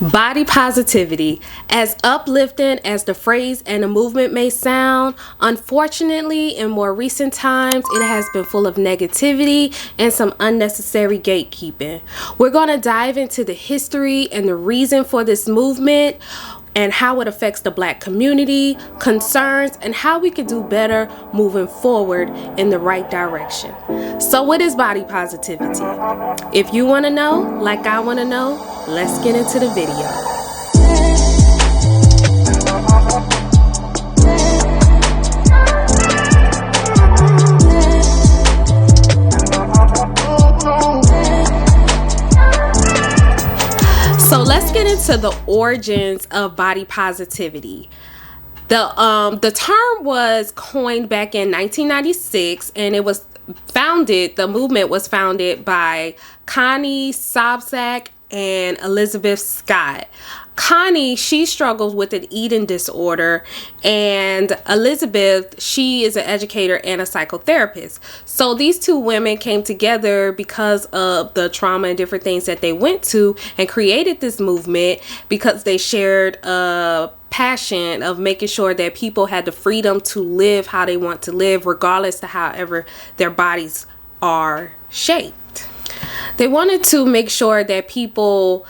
Body positivity. As uplifting as the phrase and the movement may sound, unfortunately, in more recent times, it has been full of negativity and some unnecessary gatekeeping. We're going to dive into the history and the reason for this movement and how it affects the Black community, concerns, and how we can do better moving forward in the right direction. So what is body positivity? If you want to know, like I want to know, let's get into the video. So let's get into the origins of body positivity. The term was coined back in 1996, and the movement was founded by Connie Sobczak and Elizabeth Scott. Connie, she struggles with an eating disorder, and Elizabeth, she is an educator and a psychotherapist. So these two women came together because of the trauma and different things that they went to, and created this movement because they shared a passion of making sure that people had the freedom to live how they want to live, regardless of however their bodies are shaped. They wanted to make sure that people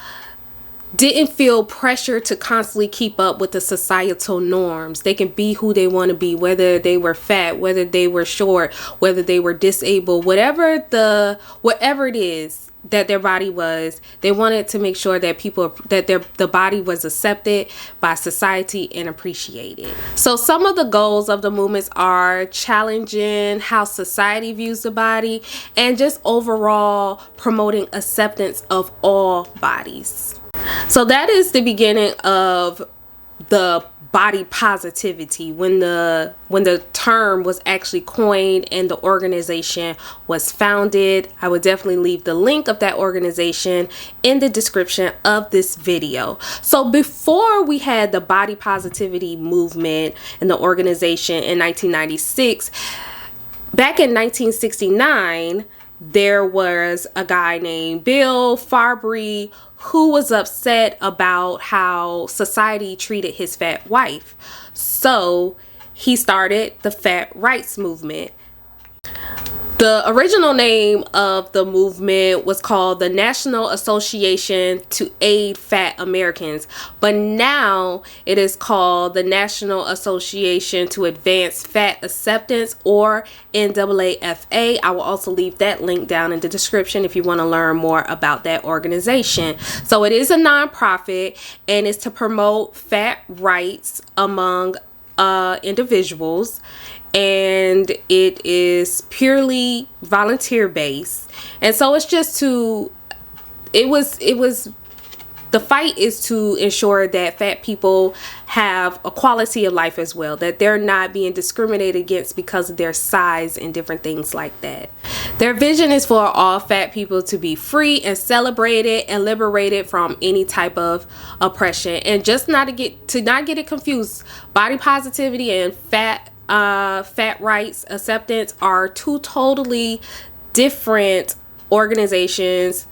didn't feel pressure to constantly keep up with the societal norms. They can be who they want to be, whether they were fat, whether they were short, whether they were disabled, whatever it is that their body was. They wanted to make sure that the body was accepted by society and appreciated. So some of the goals of the movements are challenging how society views the body and just overall promoting acceptance of all bodies. So that is the beginning of the body positivity, when the term was actually coined and the organization was founded. I would definitely leave the link of that organization in the description of this video. So before we had the body positivity movement and the organization in 1996, back in 1969, there was a guy named Bill Fabry who was upset about how society treated his fat wife. So he started the fat rights movement. The original name of the movement was called the National Association to Aid Fat Americans, but now it is called the National Association to Advance Fat Acceptance, or NAAFA. I will also leave that link down in the description if you want to learn more about that organization. So it is a nonprofit, and it's to promote fat rights among individuals, and it is purely volunteer based. And so it's just the fight is to ensure that fat people have a quality of life as well, that they're not being discriminated against because of their size and different things like that. Their vision is for all fat people to be free and celebrated and liberated from any type of oppression. And just not to get it confused, body positivity and fat rights acceptance are two totally different organizations,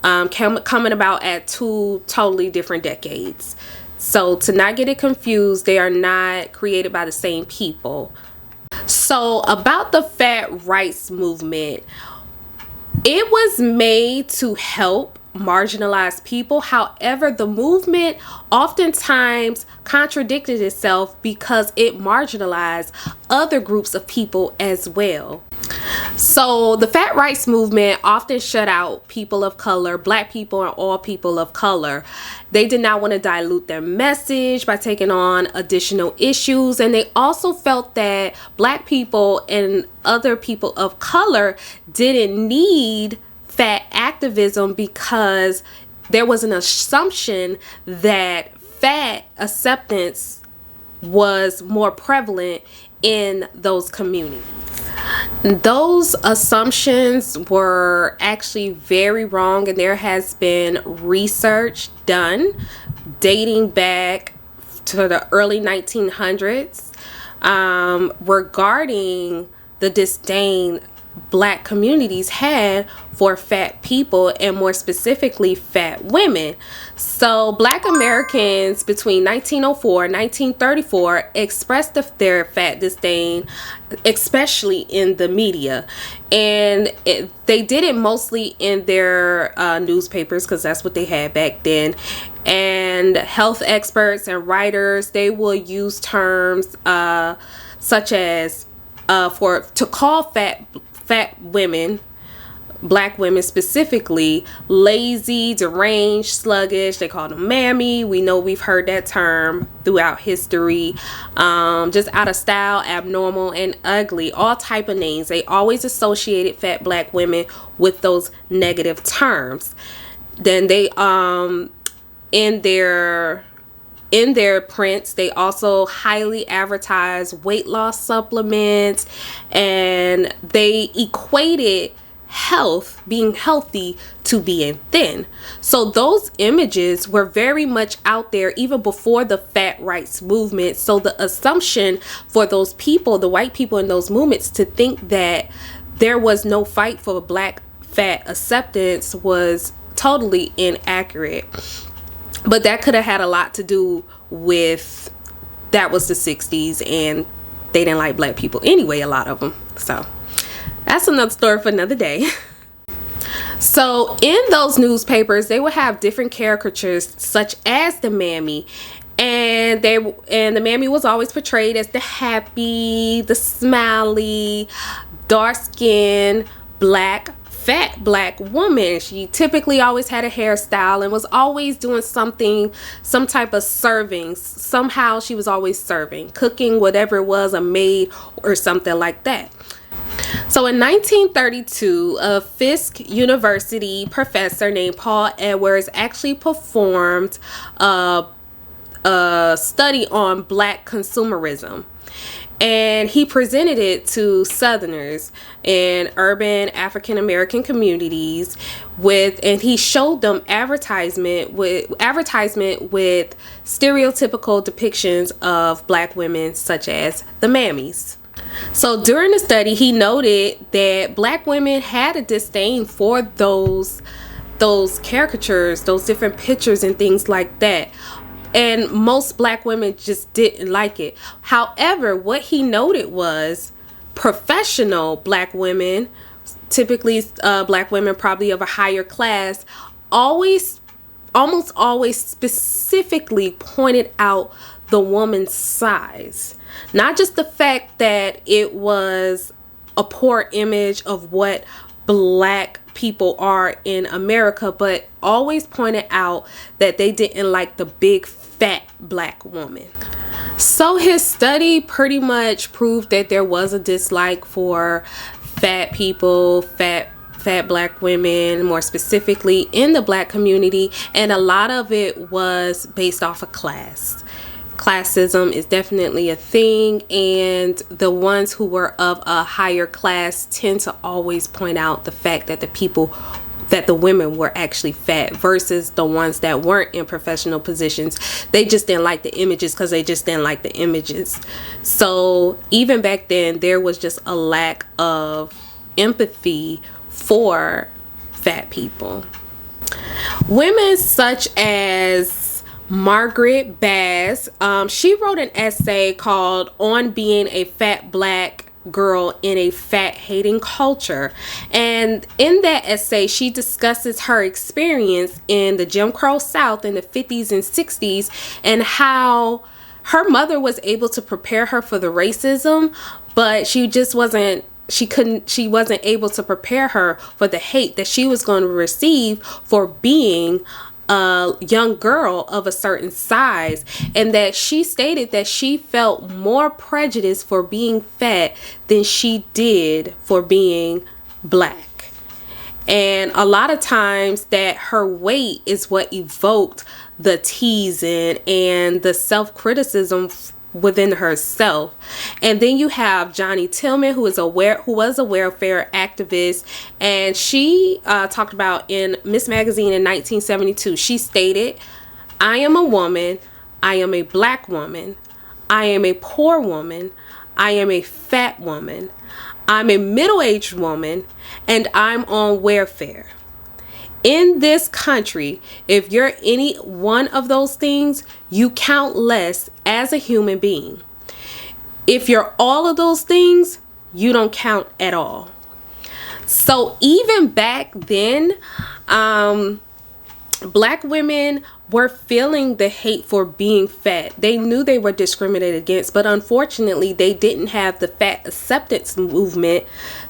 coming about at two totally different decades. So to not get it confused, they are not created by the same people. So about the fat rights movement, it was made to help marginalized people. However, the movement oftentimes contradicted itself because it marginalized other groups of people as well. So the fat rights movement often shut out people of color, Black people, and all people of color. They did not want to dilute their message by taking on additional issues, and they also felt that Black people and other people of color didn't need fat activism because there was an assumption that fat acceptance was more prevalent in those communities. Those assumptions were actually very wrong, and there has been research done dating back to the early 1900s regarding the disdain Black communities had for fat people, and more specifically fat women. So Black Americans between 1904 and 1934 expressed their fat disdain, especially in the media, and they did it mostly in their newspapers, because that's what they had back then. And health experts and writers, they will use terms such as to call fat women, Black women specifically, lazy, deranged, sluggish. They call them mammy. We know, we've heard that term throughout history. Just out of style, abnormal, and ugly. All type of names. They always associated fat Black women with those negative terms. Then they in their prints, they also highly advertise weight loss supplements, and they equated being healthy, to being thin. So those images were very much out there even before the fat rights movement. So the assumption for those people, the white people in those movements, to think that there was no fight for Black fat acceptance was totally inaccurate. But that could have had a lot to do with, that was the 60s, and they didn't like Black people anyway, a lot of them. So that's another story for another day. So in those newspapers, they would have different caricatures, such as the mammy, and the mammy was always portrayed as the happy, the smiley, dark-skinned, fat Black woman. She typically always had a hairstyle and was always doing something, some type of serving. Somehow she was always serving, cooking, whatever it was, a maid or something like that. So in 1932, a Fisk University professor named Paul Edwards actually performed a study on Black consumerism. And he presented it to Southerners in urban African American communities and he showed them advertisement with stereotypical depictions of Black women, such as the mammies. So during the study, he noted that Black women had a disdain for those caricatures, those different pictures and things like that. And most Black women just didn't like it. However, what he noted was professional Black women, typically Black women probably of a higher class, almost always specifically pointed out the woman's size. Not just the fact that it was a poor image of what Black people are in America, but always pointed out that they didn't like the big fat Black woman. So his study pretty much proved that there was a dislike for fat people, fat Black women, more specifically in the Black community, and a lot of it was based off of class. Classism is definitely a thing, and the ones who were of a higher class tend to always point out the fact that the women were actually fat, versus the ones that weren't in professional positions. They just didn't like the images because they just didn't like the images. So even back then, there was just a lack of empathy for fat people. Women such as Margaret Bass, she wrote an essay called "On Being a Fat Black Girl in a Fat Hating Culture," and in that essay she discusses her experience in the Jim Crow South in the 50s and 60s, and how her mother was able to prepare her for the racism, but she wasn't able to prepare her for the hate that she was going to receive for being a young girl of a certain size, and that she stated that she felt more prejudice for being fat than she did for being Black. And a lot of times that her weight is what evoked the teasing and the self-criticism within herself. And then you have Johnny Tillman, who was a welfare activist, and she talked about in Miss Magazine in 1972. She stated, "I am a woman, I am a Black woman, I am a poor woman, I am a fat woman, I'm a middle-aged woman, and I'm on welfare. In this country, if you're any one of those things, you count less as a human being. If you're all of those things, you don't count at all. So even back then, Black women were feeling the hate for being fat. They knew they were discriminated against, but unfortunately, they didn't have the fat acceptance movement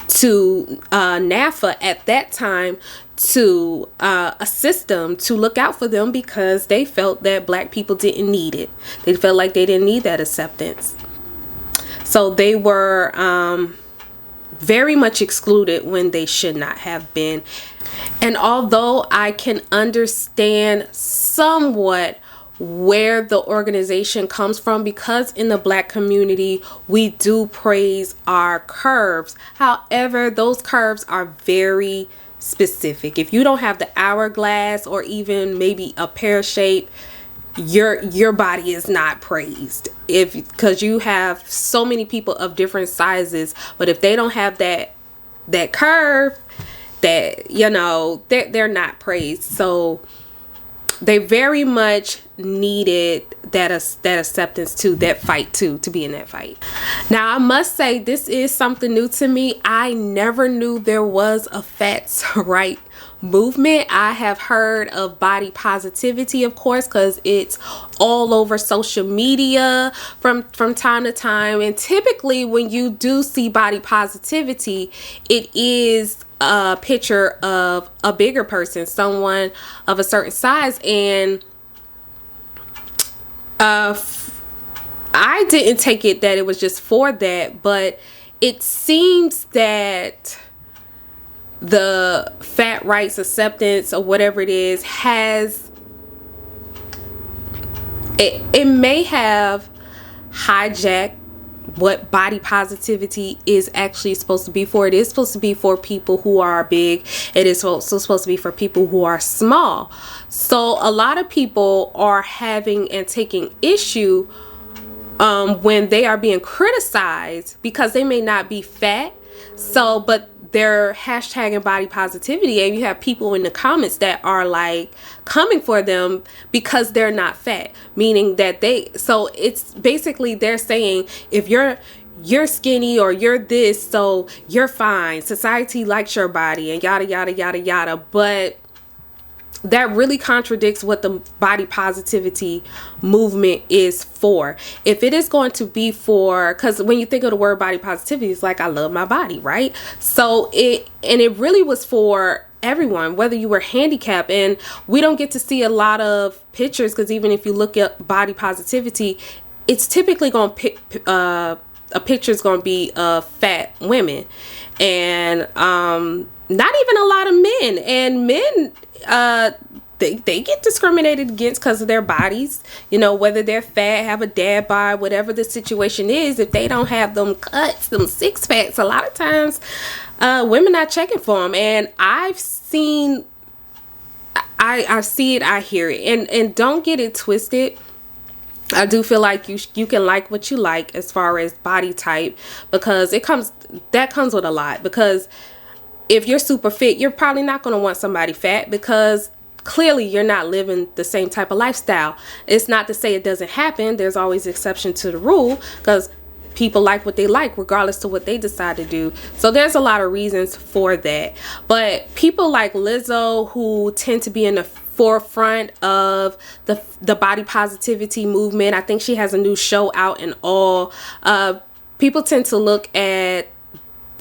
to NAFA at that time to assist them, to look out for them, because they felt that Black people didn't need it. They felt like they didn't need that acceptance. So they were very much excluded when they should not have been. And although I can understand somewhat where the organization comes from, because in the Black community we do praise our curves, however, those curves are very specific. If you don't have the hourglass or even maybe a pear shape, your body is not praised, because you have so many people of different sizes, but if they don't have that curve, that, you know, they're not praised. So they very much needed that acceptance to that fight, to be in that fight. Now, I must say, this is something new to me. I never knew there was a fats right movement. I have heard of body positivity, of course, because it's all over social media from time to time. And typically when you do see body positivity, it is a picture of a bigger person, someone of a certain size. And I didn't take it that it was just for that, but it seems that the fat rights acceptance or whatever it is it may have hijacked what body positivity is actually supposed to be for. It is supposed to be for people who are big. It is also supposed to be for people who are small. So a lot of people are having and taking issue when they are being criticized because they may not be fat. So, but they're hashtagging body positivity, and you have people in the comments that are like coming for them because they're not fat, meaning that so it's basically they're saying, if you're skinny or you're this, so you're fine, society likes your body, and yada yada yada yada. But that really contradicts what the body positivity movement is for. If it is going to be for, because when you think of the word body positivity, it's like, I love my body, right? So it really was for everyone, whether you were handicapped. And we don't get to see a lot of pictures, because even if you look at body positivity, it's typically going to pick a picture is going to be of fat women, and not even a lot of men. And men, they get discriminated against because of their bodies, you know, whether they're fat, have a dad bod, whatever the situation is. If they don't have them cuts, them six packs, a lot of times women not checking for them. And I've seen, I see it, I hear it, and don't get it twisted. I do feel like you can like what you like as far as body type, because that comes with a lot. Because if you're super fit, you're probably not going to want somebody fat, because clearly you're not living the same type of lifestyle. It's not to say it doesn't happen. There's always exception to the rule, because people like what they like regardless to what they decide to do. So there's a lot of reasons for that. But people like Lizzo, who tend to be in the forefront of the body positivity movement, I think she has a new show out and all. People tend to look at,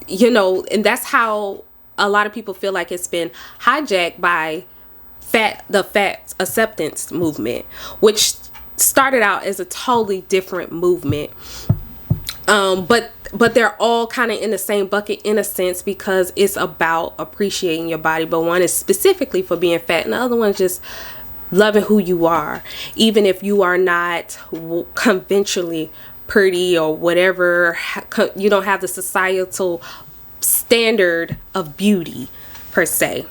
you know, and that's how a lot of people feel like it's been hijacked by the fat acceptance movement, which started out as a totally different movement. But they're all kind of in the same bucket in a sense, because it's about appreciating your body. But one is specifically for being fat, and the other one's just loving who you are, even if you are not conventionally pretty or whatever. You don't have the societal standard of beauty per se.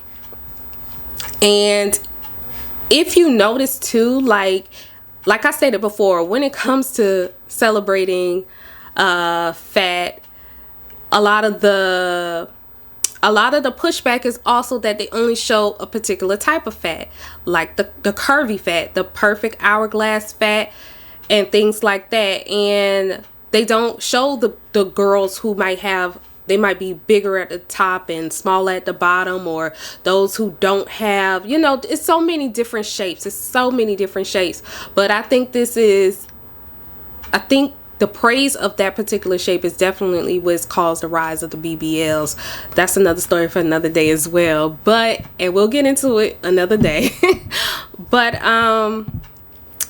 And if you notice too, like I stated before, when it comes to celebrating fat, a lot of the pushback is also that they only show a particular type of fat, like the curvy fat, the perfect hourglass fat, and things like that. And they don't show the girls who they might be bigger at the top and smaller at the bottom, or those who don't have, it's so many different shapes. But I think the praise of that particular shape is definitely what's caused the rise of the BBLs. That's another story for another day as well. And we'll get into it another day. But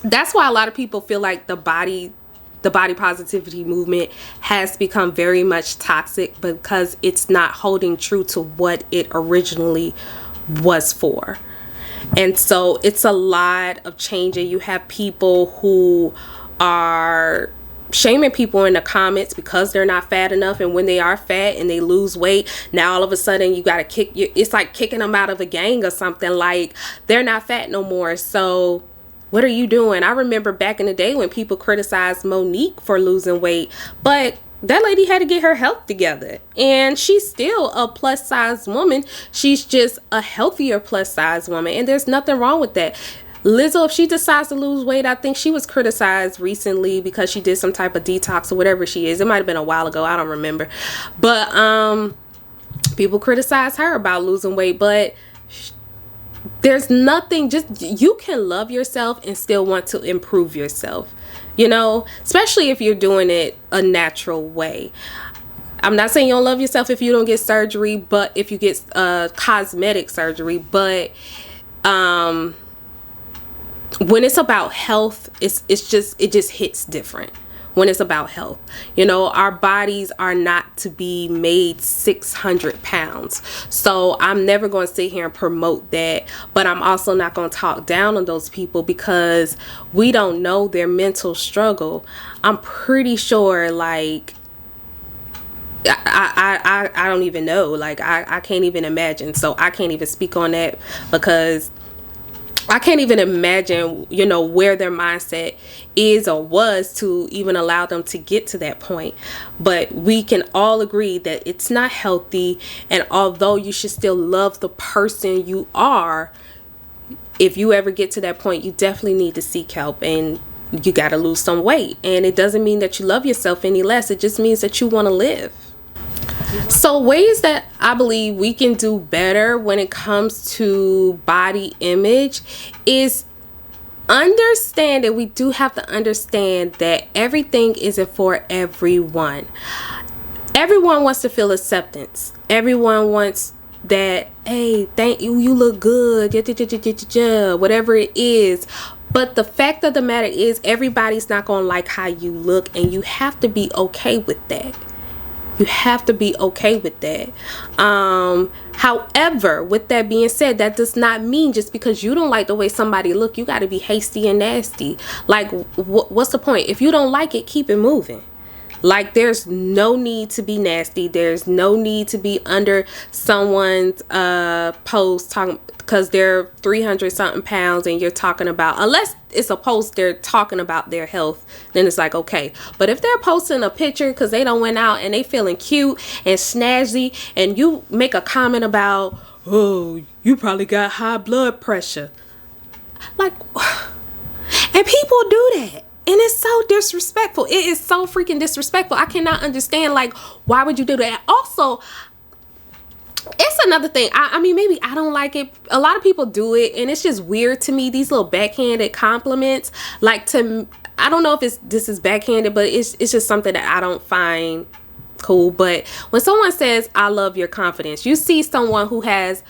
that's why a lot of people feel like the body positivity movement has become very much toxic, because it's not holding true to what it originally was for. And so it's a lot of changing. You have people who are shaming people in the comments because they're not fat enough, and when they are fat and they lose weight, now all of a sudden you gotta it's like kicking them out of a gang or something, like they're not fat no more. So what are you doing? I remember back in the day when people criticized Monique for losing weight, but that lady had to get her health together, and she's still a plus size woman. She's just a healthier plus size woman, and there's nothing wrong with that. Lizzo, if she decides to lose weight, I think she was criticized recently because she did some type of detox or whatever she is. It might have been a while ago, I don't remember. But people criticize her about losing weight, but there's nothing, just you can love yourself and still want to improve yourself, especially if you're doing it a natural way. I'm not saying you don't love yourself if you don't get surgery, but if you get cosmetic surgery, but when it's about health, it just hits different. When it's about health, our bodies are not to be made 600 pounds. So I'm never going to sit here and promote that, but I'm also not going to talk down on those people because we don't know their mental struggle. I'm pretty sure, like, I don't even know, like, I can't even imagine. So I can't even speak on that because I can't even imagine, where their mindset is or was to even allow them to get to that point. But we can all agree that it's not healthy. And although you should still love the person you are, if you ever get to that point, you definitely need to seek help, and you got to lose some weight. And it doesn't mean that you love yourself any less. It just means that you want to live. So ways that I believe we can do better when it comes to body image is understanding. We do have to understand that everything isn't for everyone. Everyone wants to feel acceptance. Everyone wants that, hey, thank you, you look good, whatever it is. But the fact of the matter is, everybody's not going to like how you look, and you have to be okay with that. You have to be okay with that. However, with that being said, that does not mean just because you don't like the way somebody look, you got to be hasty and nasty. Like, what's the point? If you don't like it, keep it moving. Like, there's no need to be nasty. There's no need to be under someone's post talking because they're 300 something pounds and you're talking about, unless it's a post they're talking about their health, then it's like, okay. But if they're posting a picture because they done went out and they feeling cute and snazzy, and you make a comment about, oh, you probably got high blood pressure, like, and people do that. And it's so disrespectful. It is so freaking disrespectful. I cannot understand, like, why would you do that? Also, it's another thing. I mean, maybe I don't like it. A lot of people do it, and it's just weird to me. These little backhanded compliments, like, I don't know if this is backhanded, but it's just something that I don't find cool. But when someone says, I love your confidence, you see someone who has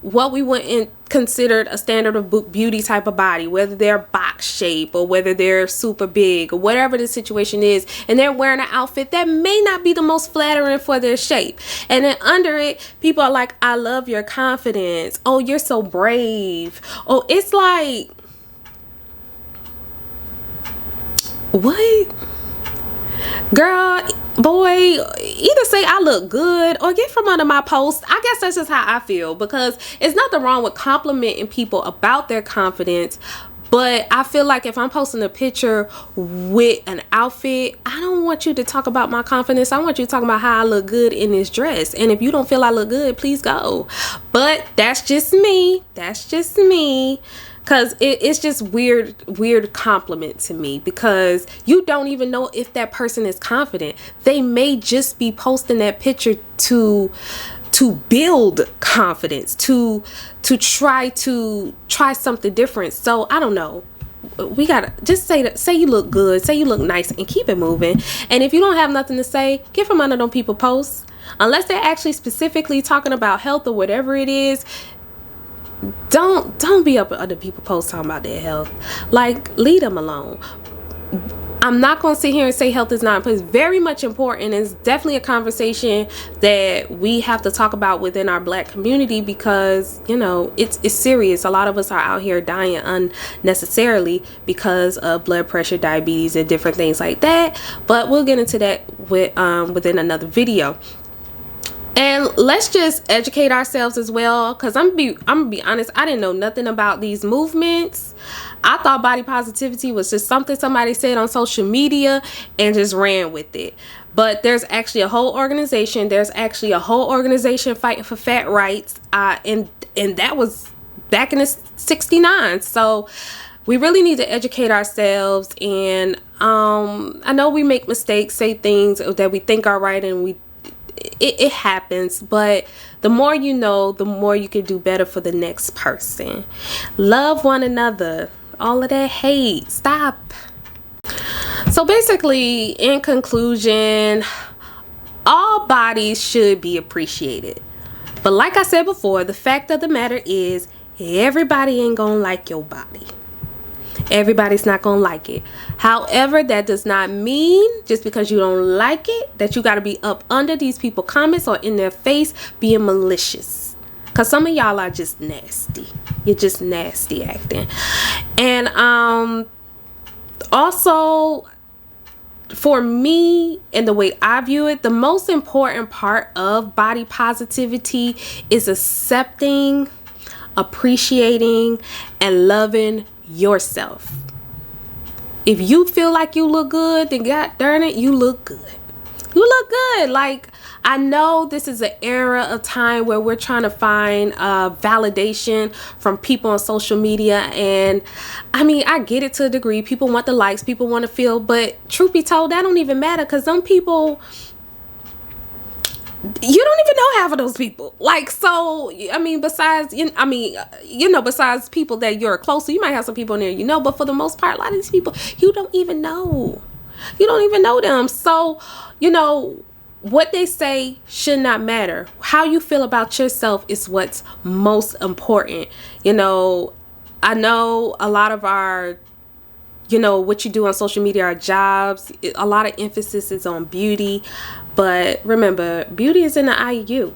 what we wouldn't considered a standard of beauty type of body, whether they're box shape or whether they're super big or whatever the situation is, and they're wearing an outfit that may not be the most flattering for their shape, and then under it people are like, I love your confidence, oh, you're so brave. Oh, it's like, what? Girl, boy, either say I look good or get from under my post. I guess that's just how I feel, because it's nothing wrong with complimenting people about their confidence, But I feel like if I'm posting a picture with an outfit, I don't want you to talk about my confidence. I want you to talk about how I look good in this dress. And if you don't feel I look good, please go. But that's just me. That's just me. Because it's just weird compliment to me, because you don't even know if that person is confident. They may just be posting that picture to build confidence, to try something different. So I don't know. We gotta just say you look good, say you look nice, and keep it moving. And if you don't have nothing to say, get from under them people posts. Unless they're actually specifically talking about health or whatever it is, don't be up at other people posts talking about their health. Like, leave them alone. I'm not going to sit here and say health is not important. It's very much important. It's definitely a conversation that we have to talk about within our Black community, because, you know, it's serious. A lot of us are out here dying unnecessarily because of blood pressure, diabetes, and different things like that. But we'll get into that within another video. And let's just educate ourselves as well, because I'm gonna be honest, I didn't know nothing about these movements. I thought body positivity was just something somebody said on social media and just ran with it. But there's actually a whole organization. There's actually a whole organization fighting for fat rights. And that was back in the 69. So we really need to educate ourselves. And I know we make mistakes, say things that we think are right, and it happens, but the more you know, the more you can do better for the next person. Love one another. All of that hate, stop. So basically, in conclusion, all bodies should be appreciated. But like I said before, the fact of the matter is, everybody ain't gonna like your body. Everybody's not gonna like it. However, that does not mean just because you don't like it that you got to be up under these people's comments or in their face being malicious, because some of y'all are just nasty. You're just nasty acting. And also, for me and the way I view it, the most important part of body positivity is accepting, appreciating, and loving yourself. If you feel like you look good, then god darn it, you look good. You look good. Like, I know this is an era of time where we're trying to find validation from people on social media, and I mean, I get it to a degree. People want the likes, people want to feel, but truth be told, that don't even matter, because some people, you don't even know half of those people. Like, so I mean, besides besides people that you're close to, you might have some people in there, you know, but for the most part, a lot of these people you don't even know. You don't even know them. So, you know, what they say should not matter. How you feel about yourself is what's most important. You know, I know a lot of our, you know, what you do on social media, our jobs, a lot of emphasis is on beauty. But remember, beauty is in the eye of you.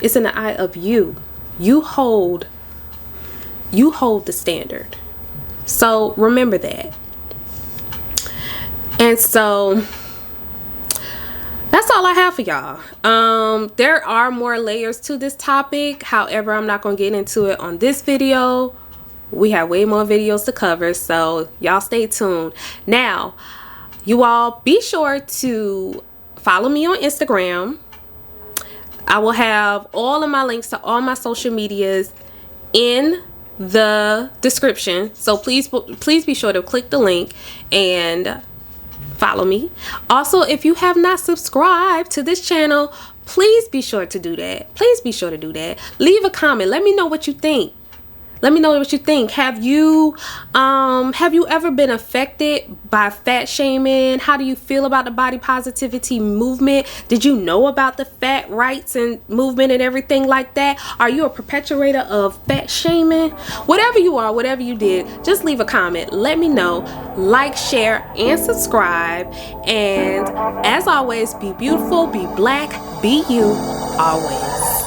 It's in the eye of you. You hold the standard. So remember that. And so that's all I have for y'all. There are more layers to this topic. However, I'm not going to get into it on this video. We have way more videos to cover, so y'all stay tuned. Now, you all be sure to follow me on Instagram. I will have all of my links to all my social medias in the description. So please be sure to click the link and follow me. Also, if you have not subscribed to this channel, please be sure to do that. Please be sure to do that. Leave a comment. Let me know what you think. Let me know what you think. Have you ever been affected by fat shaming? How do you feel about the body positivity movement? Did you know about the fat rights and movement and everything like that? Are you a perpetuator of fat shaming? Whatever you are, whatever you did, just leave a comment. Let me know. Like, share, and subscribe. And as always, be beautiful, be black, be you always.